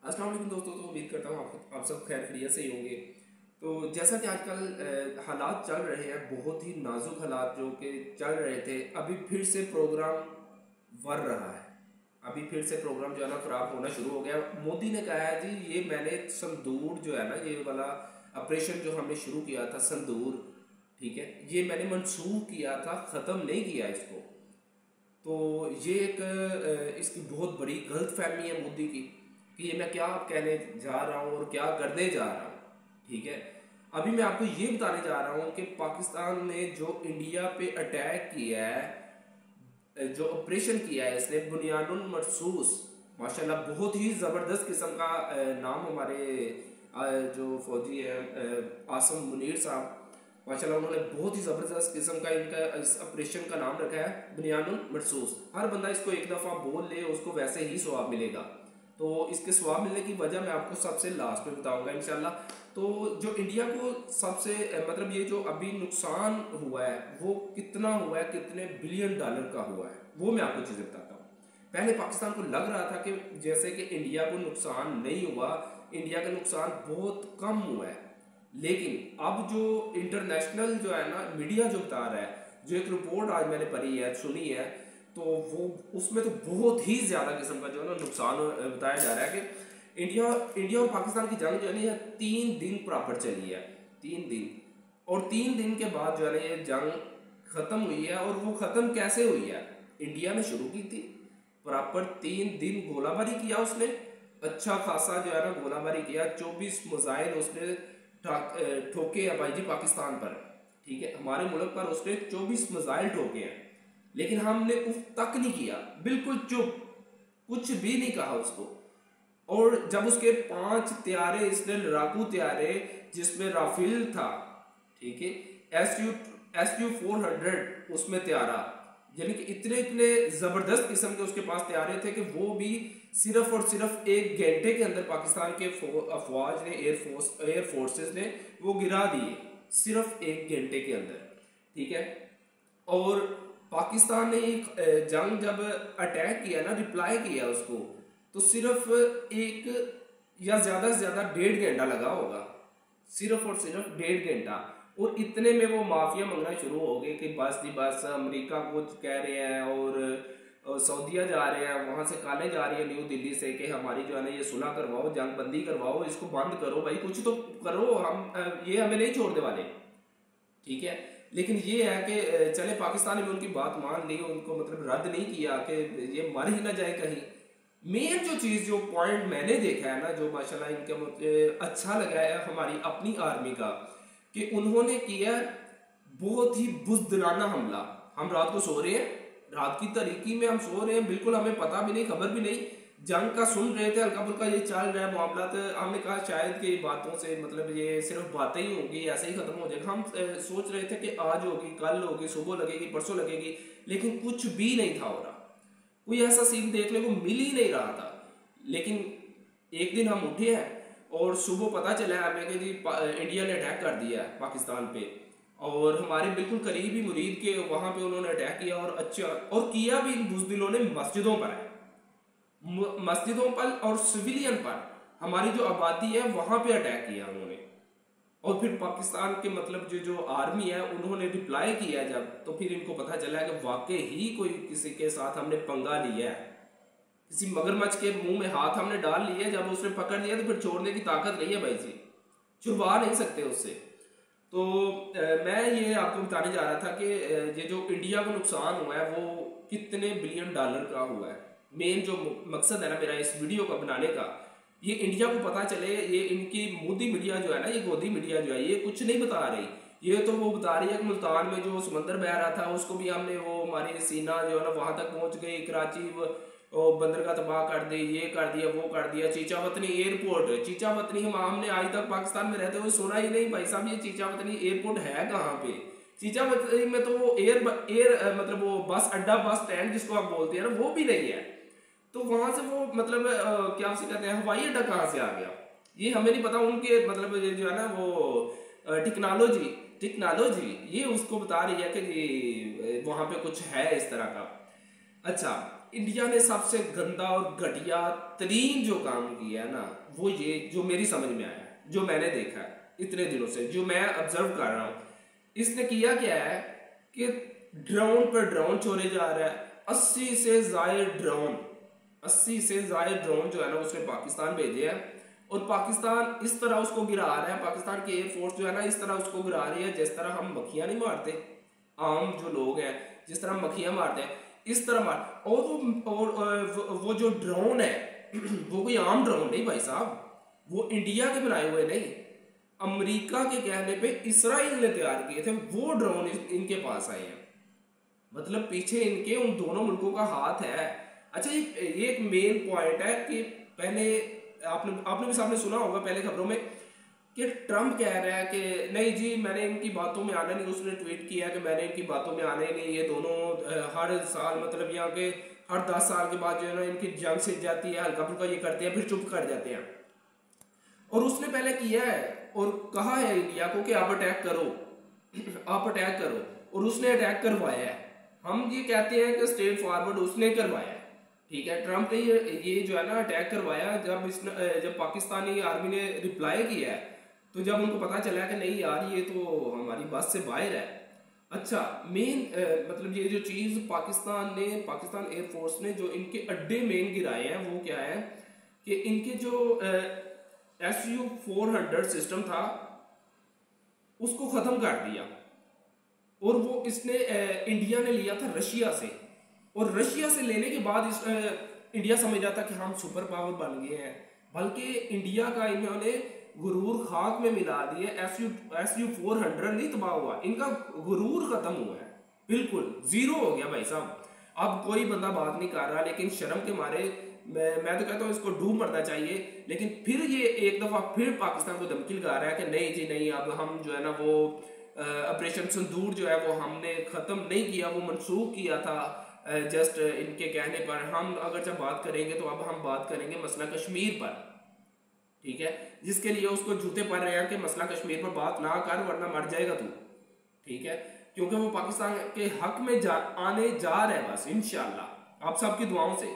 अस्सलाम वालेकुम दोस्तों। तो उम्मीद करता हूँ आप सब खैर खैरियत से ही होंगे। तो जैसा कि आजकल हालात चल रहे हैं, बहुत ही नाजुक हालात जो कि चल रहे थे, अभी फिर से प्रोग्राम वर रहा है। अभी फिर से प्रोग्राम जो है ना खराब होना शुरू हो गया। मोदी ने कहा है जी ये मैंने संदूर जो है ना, ये वाला ऑपरेशन जो हमने शुरू किया था संदूर, ठीक है, ये मैंने मंसूख किया था, ख़त्म नहीं किया इसको। तो ये एक इसकी बहुत बड़ी गलत फहमी है मोदी की कि ये मैं क्या कहने जा रहा हूँ और क्या करने जा रहा हूँ। ठीक है, अभी मैं आपको ये बताने जा रहा हूँ कि पाकिस्तान ने जो इंडिया पे अटैक किया है, जो ऑपरेशन किया है इसने बुनियानुल मरसूस, माशाल्लाह बहुत ही ज़बरदस्त किस्म का नाम हमारे जो फौजी है आसम मुनीर साहब, माशाल्लाह उन्होंने बहुत ही ज़बरदस्त किस्म का इनका इस ऑपरेशन का नाम रखा है बुनियानुल मरसूस। हर बंदा इसको एक दफ़ा बोल ले उसको वैसे ही सवाब मिलेगा। तो इसके स्वाब मिलने की वजह मैं आपको सबसे लास्ट में बताऊंगा इंशाल्लाह। तो जो इंडिया को सबसे मतलब ये जो अभी नुकसान हुआ है वो कितना हुआ है, कितने बिलियन डॉलर का हुआ है, वो मैं आपको चीज़ें बताता हूँ। पहले पाकिस्तान को लग रहा था कि जैसे कि इंडिया को नुकसान नहीं हुआ, इंडिया का नुकसान बहुत कम हुआ है। लेकिन अब जो इंटरनेशनल जो है ना मीडिया जो बता रहा है, जो एक रिपोर्ट आज मैंने पढ़ी है, सुनी है, तो वो उसमें तो बहुत ही ज़्यादा किस्म का जो है ना नुकसान बताया जा रहा है कि इंडिया इंडिया और पाकिस्तान की जंग जो है ना ये 3 दिन प्रॉपर चली है, 3 दिन। और 3 दिन के बाद जो है ना ये जंग ख़त्म हुई है। और वो ख़त्म कैसे हुई है? इंडिया ने शुरू की थी, प्रॉपर 3 दिन गोलाबारी किया उसने, अच्छा खासा जो है ना गोलाबारी किया, 24 मिसाइल उसने ठोके हैं भाई जी पाकिस्तान पर। ठीक है, हमारे मुल्क पर उसने 24 मिसाइल ठोके हैं, लेकिन हमने उफ तक नहीं किया, बिल्कुल चुप, कुछ भी नहीं कहा उसको। और जब उसके 5 त्यारे इसने लड़ाकू त्यारे जिसमें राफेल था, ठीक है, एस यू 400 उसमें त्यारा, यानी कि इतने इतने जबरदस्त किस्म के उसके पास त्यारे थे कि वो भी सिर्फ और सिर्फ 1 घंटे के अंदर पाकिस्तान के अफवाज ने, एयर फोर्सेस ने वो गिरा दिए, सिर्फ 1 घंटे के अंदर। ठीक है, और पाकिस्तान ने एक जंग जब अटैक किया ना, रिप्लाई किया उसको, तो सिर्फ एक या ज़्यादा से ज़्यादा 1.5 घंटा लगा होगा, सिर्फ और सिर्फ 1.5 घंटा। और इतने में वो माफिया मंगना शुरू हो गए कि बस जी बस, अमेरिका कुछ कह रहे हैं और सऊदीया जा रहे हैं, वहाँ से कॉलें जा रही है न्यू दिल्ली से कि हमारी जो है ना ये सुलह करवाओ, जंग बंदी करवाओ, इसको बंद करो भाई, कुछ तो करो, हम ये हमें नहीं छोड़ने वाले। ठीक है, लेकिन ये है कि चले पाकिस्तान ने भी उनकी बात मान ली, उनको मतलब रद्द नहीं किया कि ये मर ही ना जाए कहीं। मेन जो चीज़, जो पॉइंट मैंने देखा है ना, जो माशाल्लाह इनका मुझे अच्छा लगा है हमारी अपनी आर्मी का, कि उन्होंने किया बहुत ही बुज़दिलाना हमला। हम रात को सो रहे हैं, रात की तारीकी में हम सो रहे हैं, बिल्कुल हमें पता भी नहीं, खबर भी नहीं, जंग का सुन रहे थे, हल्का फुल्का ये चल रहा है मामला, तो हमने कहा शायद कि बातों से मतलब ये सिर्फ बातें ही होंगी, ऐसे ही खत्म हो जाएगा। हम सोच रहे थे कि आज होगी, कल होगी, सुबह लगेगी, परसों लगेगी, लेकिन कुछ भी नहीं था हो रहा, कोई ऐसा सीन देखने को मिल ही नहीं रहा था। लेकिन एक दिन हम उठे हैं और सुबह पता चला है हमें कि जी इंडिया ने अटैक कर दिया है पाकिस्तान पे, और हमारे बिल्कुल करीबी मुरीद के वहाँ पे उन्होंने अटैक किया, और अच्छा और किया भी इन बुज़दिलों ने मस्जिदों पर है, मस्जिदों पर और सिविलियन पर, हमारी जो आबादी है वहां पे अटैक किया उन्होंने। और फिर पाकिस्तान के मतलब जो जो आर्मी है उन्होंने रिप्लाई किया जब, तो फिर इनको पता चला कि वाकई ही कोई किसी के साथ हमने पंगा लिया है, किसी मगरमच्छ के मुंह में हाथ हमने डाल लिया, जब उसने पकड़ लिया तो फिर छोड़ने की ताकत नहीं है भाई जी, छुड़वा नहीं सकते उससे। तो मैं ये आपको बताने जा रहा था कि ये जो इंडिया को नुकसान हुआ है वो कितने बिलियन डॉलर का हुआ है। मेन जो मकसद है ना मेरा इस वीडियो का बनाने का, ये इंडिया को पता चले। ये इनकी मोदी मीडिया जो है ना, ये गोदी मीडिया जो है, ये कुछ नहीं बता रही। ये तो वो बता रही है कि मुल्तान में जो समंदर बह रहा था उसको भी हमने, वो हमारी सीना जो है ना वहां तक पहुंच गई, कराची बंदरगाह तबाह कर दी, ये कर दिया, वो कर दिया, चीचावतनी एयरपोर्ट, चीचावतनी हमने आज तक पाकिस्तान में रहते हुए सुना ही नहीं भाई साहब, ये चीचावतनी एयरपोर्ट है कहाँ पे? चीचावतनी में तो वो एयर मतलब वो बस अड्डा, बस स्टैंड जिसको आप बोलते हैं ना, वो भी नहीं है। तो वहां से वो मतलब क्या उसे कहते हैं, हवाई अड्डा कहाँ से आ गया ये हमें नहीं पता। उनके मतलब ये जो है ना वो टेक्नोलॉजी टेक्नोलॉजी ये उसको बता रही है कि वहां पे कुछ है इस तरह का। अच्छा, इंडिया ने सबसे गंदा और घटिया तरीन जो काम किया है ना, वो ये जो मेरी समझ में आया, जो मैंने देखा है इतने दिनों से, जो मैं ऑब्जर्व कर रहा हूँ, इसने किया क्या है कि ड्रोन पर ड्रोन छोड़े जा रहा है। 80 से ज्यादा ड्रोन 80 से ज्यादा ड्रोन जो है ना उसने पाकिस्तान भेजे हैं, और पाकिस्तान इस तरह उसको गिरा रहा है, पाकिस्तान की एयरफोर्स जो है ना इस तरह उसको गिरा रही है जिस तरह हम मक्खियां नहीं मारते, आम जो लोग हैं जिस तरह मक्खियां मारते हैं इस तरह मार। और वो जो ड्रोन है वो कोई आम ड्रोन नहीं भाई साहब, वो इंडिया के बनाए हुए नहीं, अमेरिका के कहने पे इसराइल ने तैयार किए थे वो ड्रोन इनके पास आए हैं। मतलब पीछे इनके उन दोनों मुल्कों का हाथ है। अच्छा, ये एक मेन पॉइंट है कि पहले आपने भी सामने सुना होगा पहले खबरों में कि ट्रम्प कह रहा है कि नहीं जी मैंने इनकी बातों में आना नहीं, उसने ट्वीट किया कि मैंने इनकी बातों में आना ही नहीं, ये दोनों हर साल मतलब यहाँ के हर 10 साल के बाद जो है ना इनकी जंग छिड़ जाती है, हल्का फुल्का ये करते हैं फिर चुप कर जाते हैं। और उसने पहले किया है और कहा है इंडिया को कि आप अटैक करो आप अटैक करो, और उसने अटैक करवाया है। हम ये कहते हैं कि स्ट्रेट फॉरवर्ड उसने करवाया है, ठीक है। ट्रम्प ने ये जो है ना अटैक करवाया, जब पाकिस्तानी आर्मी ने रिप्लाई किया है तो जब उनको पता चला कि नहीं यार ये तो हमारी बस से बाहर है। अच्छा, मेन मतलब ये जो चीज़ पाकिस्तान एयरफोर्स ने जो इनके अड्डे मेन गिराए हैं वो क्या है कि इनके जो SU-400 सिस्टम था उसको ख़त्म कर दिया, और वो इसने इंडिया ने लिया था रशिया से, और रशिया से लेने के बाद इंडिया समझ जाता कि हम सुपर पावर बन गए हैं, बल्कि इंडिया का इन्होंने गुरूर खाक में मिला दिया। SU-400 नहीं तबाह हुआ, इनका गुरूर खत्म हुआ है, बिल्कुल जीरो हो गया भाई साहब। अब कोई बंदा बात नहीं कर रहा, लेकिन शर्म के मारे मैं तो कहता हूँ इसको डूब मरना चाहिए। लेकिन फिर ये एक दफा फिर पाकिस्तान को धमकी लगा रहा है कि नहीं जी नहीं, अब हम जो है ना वो ऑपरेशन सिंदूर जो है वो हमने खत्म नहीं किया, वो मनसूख किया था जस्ट इनके कहने पर। हम अगर जब बात करेंगे तो अब हम बात करेंगे मसला कश्मीर पर, ठीक है, जिसके लिए उसको जूते पड़ रहे हैं कि मसला कश्मीर पर बात ना कर वरना मर जाएगा तू, ठीक है, क्योंकि वो पाकिस्तान के हक में आने जा रहे हैं बस इंशाल्लाह आप सबकी दुआओं से।